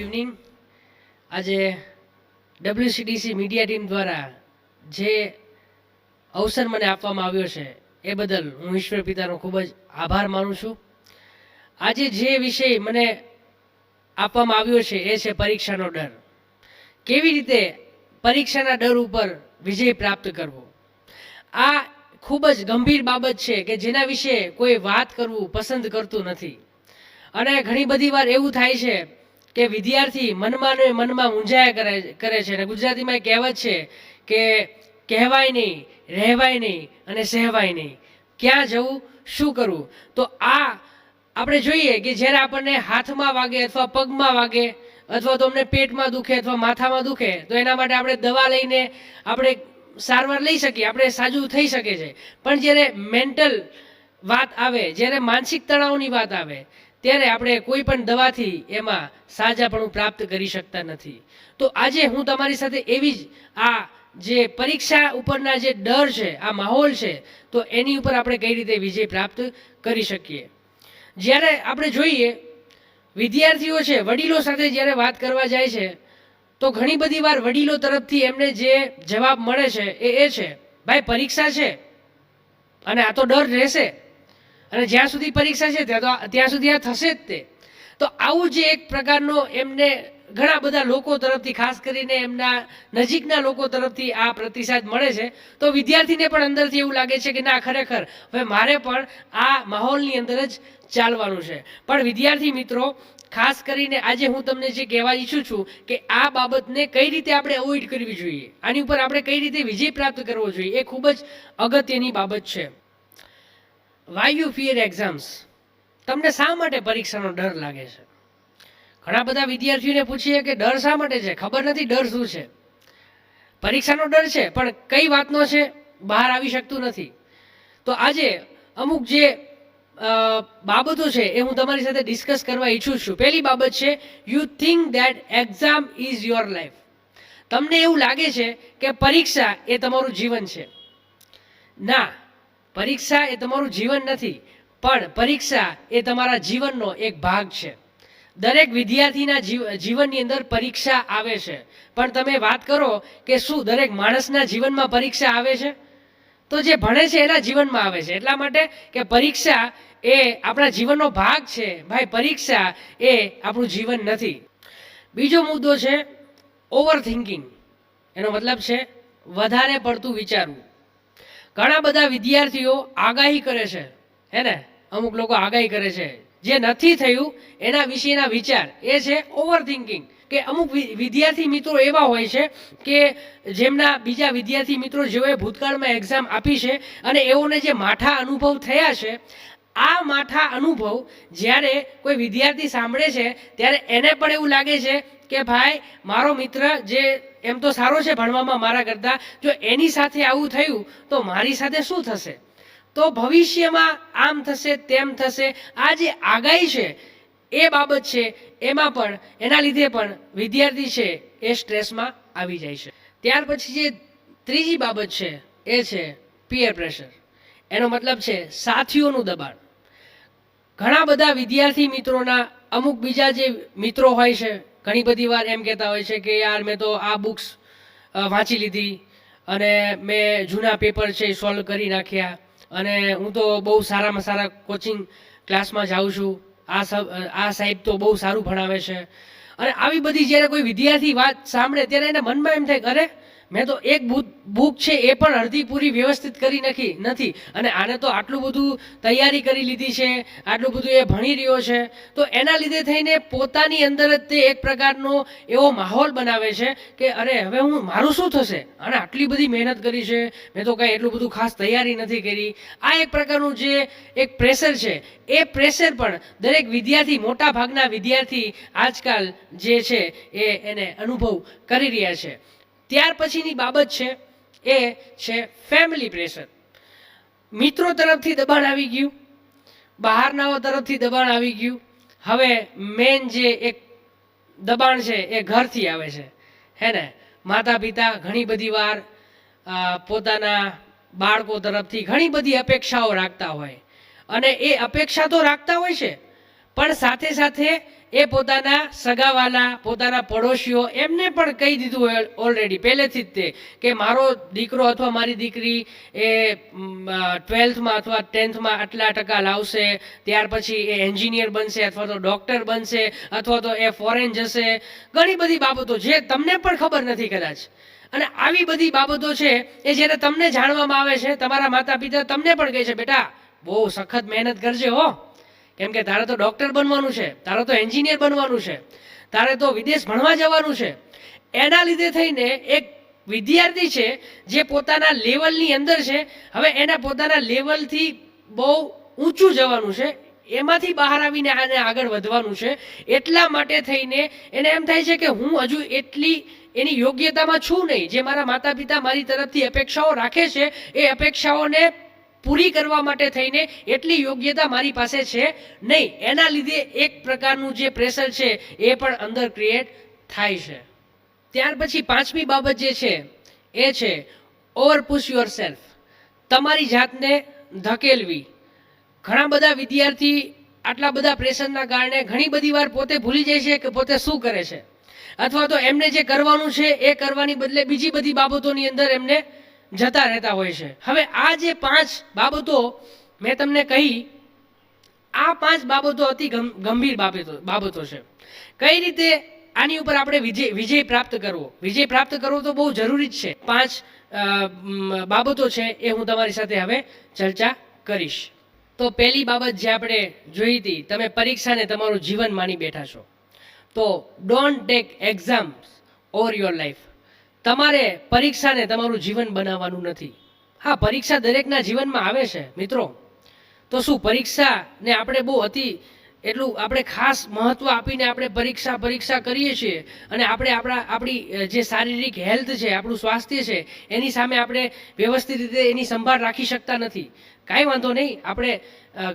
Evening. આજે WCDC media team દ્વારા જે અવસર મને આપવામાં આવ્યો છે એ બદલ હું ઈશ્વર પિતાનો ખૂબ જ આભાર માનું છું. આજે જે વિષય મને આપવામાં આવ્યો છે એ છે પરીક્ષાનો ડર. કેવી રીતે પરીક્ષાના ડર ઉપર વિજય પ્રાપ્ત કરવો. આ ખૂબ જ ગંભીર બાબત છે કે જેના વિશે કોઈ વાત કરવું પસંદ કરતું નથી. અને ઘણી બધી વાર એવું થાય છે કે વિદ્યાર્થી મનમાં ને મનમાં મૂંઝાયા કરે છે. અને ગુજરાતીમાં કહેવત છે કે કહેવાય નહીં, રહેવાય નહીં અને સહેવાય નહીં, ક્યાં જવું, શું કરવું. તો આ આપણે જોઈએ કે જ્યારે આપણને હાથમાં વાગે અથવા પગમાં વાગે અથવા તો અમને પેટમાં દુખે અથવા માથામાં દુખે તો એના માટે આપણે દવા લઈને આપણે સારવાર લઈ શકીએ, આપણે સાજું થઈ શકે છે. પણ જ્યારે મેન્ટલ વાત આવે, જ્યારે માનસિક તણાવની વાત આવે ત્યારે આપણે કોઈ પણ દવાથી એમાં સાજાપણું પ્રાપ્ત કરી શકતા નથી. તો આજે હું તમારી સાથે એવી જ આ જે પરીક્ષા ઉપરના જે ડર છે, આ માહોલ છે, તો એની ઉપર આપણે કઈ રીતે વિજય પ્રાપ્ત કરી શકીએ. જ્યારે આપણે જોઈએ વિદ્યાર્થીઓ છે વડીલો સાથે જ્યારે વાત કરવા જાય છે તો ઘણી બધી વાર વડીલો તરફથી એમને જે જવાબ મળે છે એ છે ભાઈ પરીક્ષા છે અને આ તો ડર રહેશે અને જ્યાં સુધી પરીક્ષા છે ત્યાં સુધી આ થશે જ તે. તો આવું જે એક પ્રકારનો એમને ઘણા બધા લોકો તરફથી, ખાસ કરીને એમના નજીકના લોકો તરફથી આ પ્રતિસાદ મળે છે તો વિદ્યાર્થીને પણ અંદરથી એવું લાગે છે કે ના, ખરેખર હવે મારે પણ આ માહોલની અંદર જ ચાલવાનું છે. પણ વિદ્યાર્થી મિત્રો, ખાસ કરીને આજે હું તમને જે કહેવા ઈચ્છું છું કે આ બાબતને કઈ રીતે આપણે અવોઇડ કરવી જોઈએ, આની ઉપર આપણે કઈ રીતે વિજય પ્રાપ્ત કરવો જોઈએ, એ ખૂબ જ અગત્યની બાબત છે. Why you fear exams. તમને શા માટે પરીક્ષાનો ડર લાગે છે? ઘણા બધા વિદ્યાર્થીઓને પૂછીએ કે ડર શા માટે છે, ખબર નથી ડર શું છે. પરીક્ષાનો ડર છે પણ કઈ વાતનો છે બહાર આવી શકતું નથી. તો આજે અમુક જે બાબતો છે એ હું તમારી સાથે ડિસ્કસ કરવા ઈચ્છું છું. પહેલી બાબત છે, you think that exam is your life. તમને એવું લાગે છે કે પરીક્ષા એ તમારું જીવન છે. ના, પરીક્ષા એ તમારું જીવન નથી, પણ પરીક્ષા એ તમારા જીવનનો એક ભાગ છે. દરેક વિદ્યાર્થીના જીવનની અંદર પરીક્ષા આવે છે. પણ તમે વાત કરો કે શું દરેક માણસના જીવનમાં પરીક્ષા આવે છે? તો જે ભણે છે એના જીવનમાં આવે છે. એટલા માટે કે પરીક્ષા એ આપણા જીવનનો ભાગ છે ભાઈ, પરીક્ષા એ આપણું જીવન નથી. બીજો મુદ્દો છે ઓવર થિંકિંગ. એનો મતલબ છે વધારે પડતું વિચારવું. ઘણા બધા વિદ્યાર્થીઓ આગાહી કરે છે, હે ને, અમુક લોકો આગાહી કરે છે જે નથી થયું એના વિશેના વિચાર, એ છે ઓવર થિંકિંગ. કે અમુક વિદ્યાર્થી મિત્રો એવા હોય છે કે જેમના બીજા વિદ્યાર્થી મિત્રો જેઓએ ભૂતકાળમાં એક્ઝામ આપી છે અને એઓને જે માઠા અનુભવ થયા છે, આ માઠા અનુભવ જ્યારે કોઈ વિદ્યાર્થી સાંભળે છે ત્યારે એને પણ એવું લાગે છે કે ભાઈ મારો મિત્ર જે એમ તો સારો છે ભણવામાં મારા કરતાં, જો એની સાથે આવું થયું તો મારી સાથે શું થશે, તો ભવિષ્યમાં આમ થશે તેમ થશે. આ જે આગાહી છે એ બાબત છે, એમાં પણ એના લીધે પણ વિદ્યાર્થી છે એ સ્ટ્રેસમાં આવી જાય છે. ત્યાર પછી જે ત્રીજી બાબત છે એ છે પીયર પ્રેશર. એનો મતલબ છે સાથીઓનું દબાણ. ઘણા બધા વિદ્યાર્થી મિત્રોના અમુક બીજા જે મિત્રો હોય છે ઘણી બધી વાર એમ કહેતા હોય છે કે યાર મેં તો આ બુક્સ વાંચી લીધી અને મેં જૂના પેપર છે એ સોલ્વ કરી નાખ્યા અને હું તો બહુ સારામાં સારા કોચિંગ ક્લાસમાં જાઉં છું, આ સાહેબ તો બહુ સારું ભણાવે છે. અને આવી બધી જ્યારે કોઈ વિદ્યાર્થી વાત સાંભળે ત્યારે એના મનમાં એમ થાય કે અરે મેં તો એક બુક છે એ પણ અડધી પૂરી વ્યવસ્થિત કરી નથી અને આને તો આટલું બધું તૈયારી કરી લીધી છે, આટલું બધું એ ભણી રહ્યો છે. તો એના લીધે થઈને પોતાની અંદર જ તે એક પ્રકારનો એવો માહોલ બનાવે છે કે અરે હવે મારું શું થશે, અને આટલી બધી મહેનત કરી છે, મેં તો કાંઈ એટલું બધું ખાસ તૈયારી નથી કરી. આ એક પ્રકારનું જે એક પ્રેશર છે, એ પ્રેશર પણ દરેક વિદ્યાર્થી, મોટા ભાગના વિદ્યાર્થી આજકાલ જે છે એને અનુભવ કરી રહ્યા છે. ત્યાર પછીની બાબત છે એ છે ફેમિલી પ્રેશર. મિત્રો તરફથી દબાણ આવી ગયું, બહારનાઓ તરફથી દબાણ આવી ગયું. હવે મેન જે એક દબાણ છે એ ઘરથી આવે છે, હે ને. માતા પિતા ઘણી બધી વાર પોતાના બાળકો તરફથી ઘણી બધી અપેક્ષાઓ રાખતા હોય અને એ અપેક્ષા તો રાખતા હોય છે પણ સાથે સાથે એ પોતાના સગાવાલા, પોતાના પડોશીઓ એમને પણ કહી દીધું હોય ઓલરેડી પહેલેથી જ તે કે મારો દીકરો અથવા મારી દીકરી એ 12th અથવા 10th આટલા ટકા લાવશે, ત્યાર પછી એ એન્જિનિયર બનશે અથવા તો ડૉક્ટર બનશે અથવા તો એ ફોરેન જશે. ઘણી બધી બાબતો જે તમને પણ ખબર નથી કદાચ. અને આવી બધી બાબતો છે એ જ્યારે તમને જાણવામાં આવે છે, તમારા માતા પિતા તમને પણ કહે છે બેટા બહુ સખત મહેનત કરજે હો, કેમ કે તારે તો ડૉક્ટર બનવાનું છે, તારે તો એન્જિનિયર બનવાનું છે, તારે તો વિદેશ ભણવા જવાનું છે. એના લીધે થઈને એક વિદ્યાર્થી છે જે પોતાના લેવલની અંદર છે, હવે એના પોતાના લેવલથી બહુ ઊંચું જવાનું છે, એમાંથી બહાર આવીને આને આગળ વધવાનું છે. એટલા માટે થઈને એને એમ થાય છે કે હું હજુ એટલી એની યોગ્યતામાં છું નહીં, જે મારા માતા પિતા મારી તરફથી અપેક્ષાઓ રાખે છે એ અપેક્ષાઓને પૂરી કરવા માટે થઈને એટલી યોગ્યતા મારી પાસે છે નહીં. એના લીધે એક પ્રકારનું જે પ્રેશર છે એ પણ અંદર ક્રિએટ થાય છે. ત્યાર પછી પાંચમી બાબત જે છે એ છે ઓવર પુશ યોર સેલ્ફ, તમારી જાતને ધકેલવી. ઘણા બધા વિદ્યાર્થી આટલા બધા પ્રેશરના કારણે ઘણી બધી વાર પોતે ભૂલી જાય છે કે પોતે શું કરે છે, અથવા તો એમને જે કરવાનું છે એ કરવાની બદલે બીજી બધી બાબતોની અંદર એમને જતા રહેતા હોય છે. હવે આ જે 5 બાબતો મેં તમને કહી, આ 5 બાબતો અતિ ગંભીર બાબતો છે. કઈ રીતે આની ઉપર આપણે વિજય પ્રાપ્ત કરવો? વિજય પ્રાપ્ત કરવો તો બહુ જરૂરી જ છે. 5 બાબતો છે એ હું તમારી સાથે હવે ચર્ચા કરીશ. તો પહેલી બાબત જે આપણે જોઈ હતી, તમે પરીક્ષાને તમારું જીવન માની બેઠા છો, તો don't take exams over your life. તમારે પરીક્ષાને તમારું જીવન બનાવવાનું નથી. હા, પરીક્ષા દરેકના જીવનમાં આવે છે મિત્રો, તો શું પરીક્ષાને આપણે બહુ એટલું આપણે ખાસ મહત્વ આપીને આપણે પરીક્ષા કરીએ છીએ અને આપણે આપણી જે શારીરિક હેલ્થ છે, આપણું સ્વાસ્થ્ય છે, એની સામે આપણે વ્યવસ્થિત રીતે એની સંભાળ રાખી શકતા નથી? કાંઈ વાંધો નહીં, આપણે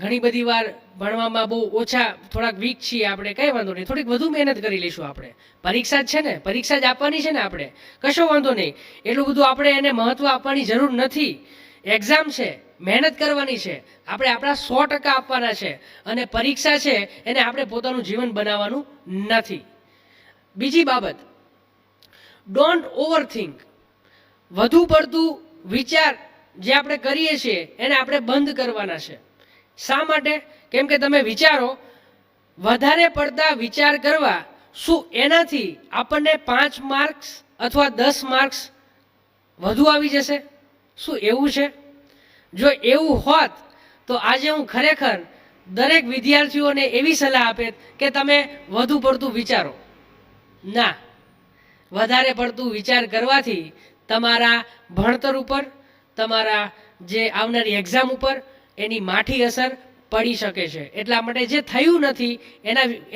ઘણી બધી વાર ભણવામાં બહુ ઓછા, થોડાક વીક છીએ આપણે, કાંઈ વાંધો નહીં, થોડીક વધુ મહેનત કરી લઈશું. આપણે પરીક્ષા જ છે ને, પરીક્ષા જ આપવાની છે ને, આપણે કશો વાંધો નહીં, એટલું બધું આપણે એને મહત્વ આપવાની જરૂર નથી. એક્ઝામ છે, મહેનત કરવાની છે, આપણે આપણા 100% આપવાના છે, અને પરીક્ષા છે એને આપણે પોતાનું જીવન બનાવવાનું નથી. બીજી બાબત, ડોન્ટ ઓવરથિંક. વધુ પડતું વિચાર જે આપણે કરીએ છીએ એને આપણે બંધ કરવાના છે. શા માટે? કેમ કે તમે વિચારો, વધારે પડતા વિચાર કરવા, શું એનાથી આપણને 5 માર્ક્સ અથવા 10 માર્ક્સ વધુ આવી જશે? શું એવું છે? જો એવું હોત તો આજે હું ખરેખર દરેક વિદ્યાર્થીઓને એવી સલાહ આપેત કે તમે વધુ પડતું વિચારો. ના, વધારે પડતું વિચાર કરવાથી તમારા ભણતર ઉપર, તમારા જે આવનારી એક્ઝામ ઉપર એની માઠી અસર પડી શકે છે. એટલા માટે જે થયું નથી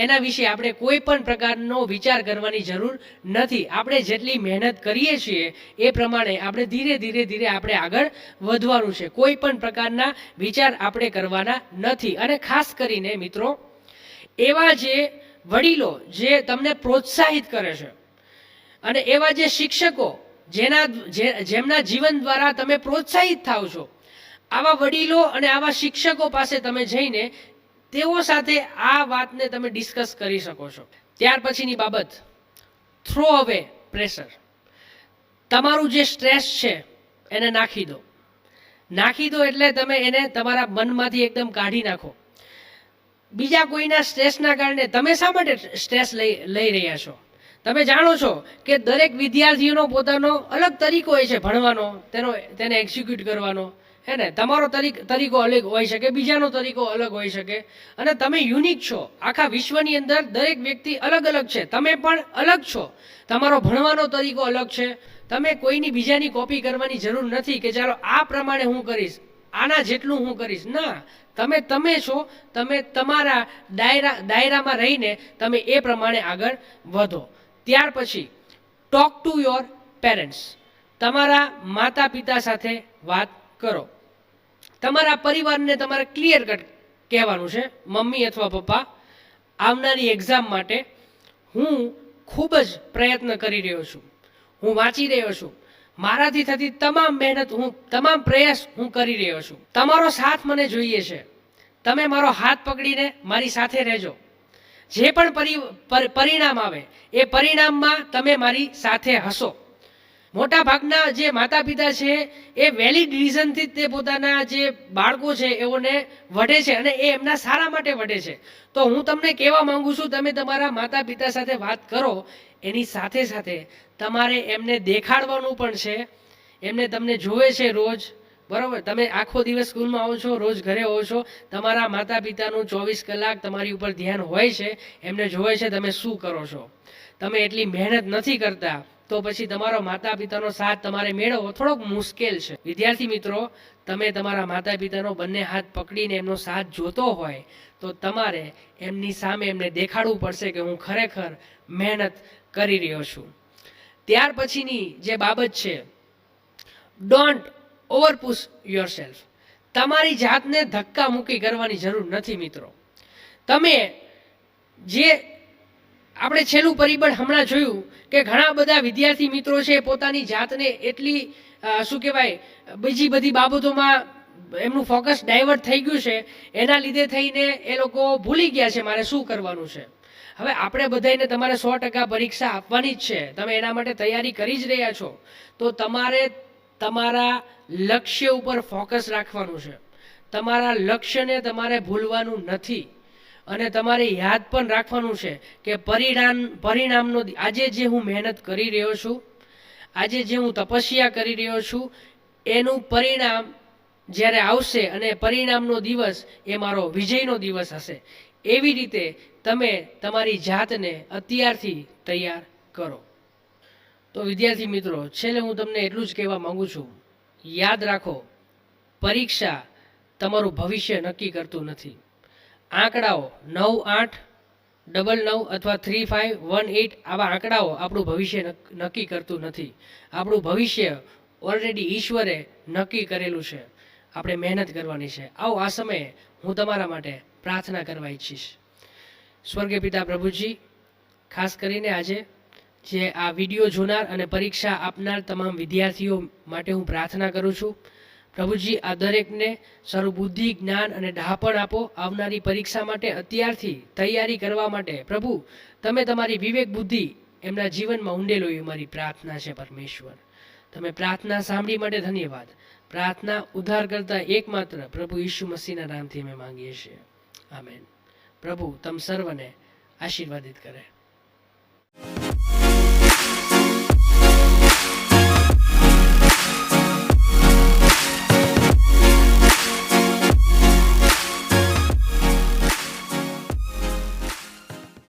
એના વિશે આપણે કોઈ પણ પ્રકારનો વિચાર કરવાની જરૂર નથી. આપણે જેટલી મહેનત કરીએ છીએ એ પ્રમાણે આપણે ધીરે આપણે આગળ વધવાનું છે. કોઈ પણ પ્રકારના વિચાર આપણે કરવાના નથી. અને ખાસ કરીને મિત્રો, એવા જે વડીલો જે તમને પ્રોત્સાહિત કરે છે અને એવા જે શિક્ષકો જેમના જીવન દ્વારા તમે પ્રોત્સાહિત થાવ છો, આવા વડીલો અને આવા શિક્ષકો પાસે તમે જઈને તેઓ સાથે આ વાતને તમે ડિસ્કસ કરી શકો છો. ત્યાર પછીની બાબત, થ્રો અવે પ્રેશર. તમારું જે સ્ટ્રેસ છે એને નાખી દો એટલે તમે એને તમારા મનમાંથી એકદમ કાઢી નાખો. બીજા કોઈના સ્ટ્રેસના કારણે તમે શા માટે સ્ટ્રેસ લઈ રહ્યા છો? તમે જાણો છો કે દરેક વિદ્યાર્થીઓનો પોતાનો અલગ તરીકો હોય છે ભણવાનો, તેને એક્ઝિક્યુટ કરવાનો, હે ને? તમારો તરીકો અલગ હોઈ શકે, બીજાનો તરીકો અલગ હોઈ શકે, અને તમે યુનિક છો. આખા વિશ્વની અંદર દરેક વ્યક્તિ અલગ છે, તમે પણ અલગ છો. તમારો ભણવાનો તરીકો અલગ છે. તમે કોઈની બીજાની કોપી કરવાની જરૂર નથી કે ચાલો આ પ્રમાણે હું કરીશ, આના જેટલું હું કરીશ. ના, તમે છો. તમે તમારા દાયરામાં રહીને તમે એ પ્રમાણે આગળ વધો. ત્યાર પછી, ટોક ટુ યોર પેરેન્ટ્સ. તમારા માતા પિતા સાથે વાત કરો. તમારા પરિવારને તમારે ક્લિયર કટ કહેવાનું છે, મમ્મી અથવા પપ્પા, આવનારી એક્ઝામ માટે હું ખૂબ જ પ્રયત્ન કરી રહ્યો છું, હું વાંચી રહ્યો છું, મારાથી થતી તમામ મહેનત, તમામ પ્રયાસ હું કરી રહ્યો છું. તમારો સાથ મને જોઈએ છે. તમે મારો હાથ પકડીને મારી સાથે રહેજો. જે પણ પરિણામ આવે એ પરિણામમાં તમે મારી સાથે હશો. મોટા ભાગના જે માતા પિતા છે એ વેલિડ રીઝનથી તે પોતાના જે બાળકો છે એઓને વઢે છે અને એ એમના સારા માટે વઢે છે. તો હું તમને કહેવા માંગુ છું, તમે તમારા માતા પિતા સાથે વાત કરો, એની સાથે સાથે તમારે એમને દેખાડવાનું પણ છે. એમને તમને જોવે છે રોજ, બરાબર? તમે આખો દિવસ સ્કૂલમાં આવો છો, રોજ ઘરે આવો છો, તમારા માતા પિતાનું 24 કલાક તમારી ઉપર ધ્યાન હોય છે. એમને જોવે છે તમે શું કરો છો. તમે એટલી મહેનત નથી કરતા, તો પછી તમારો માતા પિતાનો સાથ તમારે મેળવવો થોડોક મુશ્કેલ છે. વિદ્યાર્થી મિત્રો, તમે તમારા માતા પિતાનો બંને હાથ પકડીને એમનો સાથ જોતો હોય તો તમારે એમની સામે એમને દેખાડવું પડશે કે હું ખરેખર મહેનત કરી રહ્યો છું. ત્યાર પછીની જે બાબત છે, ડોન્ટ ઓવરપુશ યોરસેલ્ફ. તમારી જાતને ધક્કા મૂકી કરવાની જરૂર નથી મિત્રો. તમે જે આપણે છેલ્લું પરિબળ હમણાં જોયું કે ઘણા બધા વિદ્યાર્થી મિત્રો છે પોતાની જાતને એટલી શું કહેવાય બીજી બધી બાબતોમાં એમનું ફોકસ ડાયવર્ટ થઈ ગયું છે. એના લીધે થઈને એ લોકો ભૂલી ગયા છે મારે શું કરવાનું છે. હવે આપણે બધાને તમારે 100% પરીક્ષા આપવાની જ છે. તમે એના માટે તૈયારી કરી જ રહ્યા છો. તો તમારે તમારા લક્ષ્ય ઉપર ફોકસ રાખવાનું છે. તમારા લક્ષ્યને તમારે ભૂલવાનું નથી. અને તમારે યાદ પણ રાખવાનું છે કે પરિણામનો આજે જે હું મહેનત કરી રહ્યો છું, આજે જે હું તપસ્યા કરી રહ્યો છું, એનું પરિણામ જ્યારે આવશે અને પરિણામનો દિવસ એ મારો વિજયનો દિવસ હશે. એવી રીતે તમે તમારી જાતને અત્યારથી તૈયાર કરો. તો વિદ્યાર્થી મિત્રો, છેલ્લે હું તમને એટલું જ કહેવા માંગુ છું, યાદ રાખો, પરીક્ષા તમારું ભવિષ્ય નક્કી કરતું નથી. આંકડાઓ 9, 8, 9 અથવા 3, 5, 1, 8 આવા આંકડાઓ આપણું ભવિષ્ય નક્કી કરતું નથી. આપણું ભવિષ્ય ઓલરેડી ઈશ્વરે નક્કી કરેલું છે. આપણે મહેનત કરવાની છે. આવો આ સમયે હું તમારા માટે પ્રાર્થના કરવા ઈચ્છીશ. સ્વર્ગીય પિતા પ્રભુજી, ખાસ કરીને આજે જે આ વિડીયો જોનાર અને પરીક્ષા આપનાર તમામ વિદ્યાર્થીઓ માટે હું પ્રાર્થના કરું છું. પ્રભુજી, આ દરેકને સર્વબુદ્ધિ, જ્ઞાન અને ડહાપણ આપો. આવનારી પરીક્ષા માટે અત્યારથી તૈયારી કરવા માટે પ્રભુ તમે તમારી વિવેક બુદ્ધિ એમના જીવનમાં ઉંડેલો એ મારી પ્રાર્થના છે. પરમેશ્વર, તમે પ્રાર્થના સાંભળી માટે ધન્યવાદ. પ્રાર્થના ઉદ્ધાર કરતા એકમાત્ર પ્રભુ ઈસુ મસીહના નામથી અમે માંગીએ છીએ. આમેન. પ્રભુ તમ સર્વને આશીર્વાદિત કરે.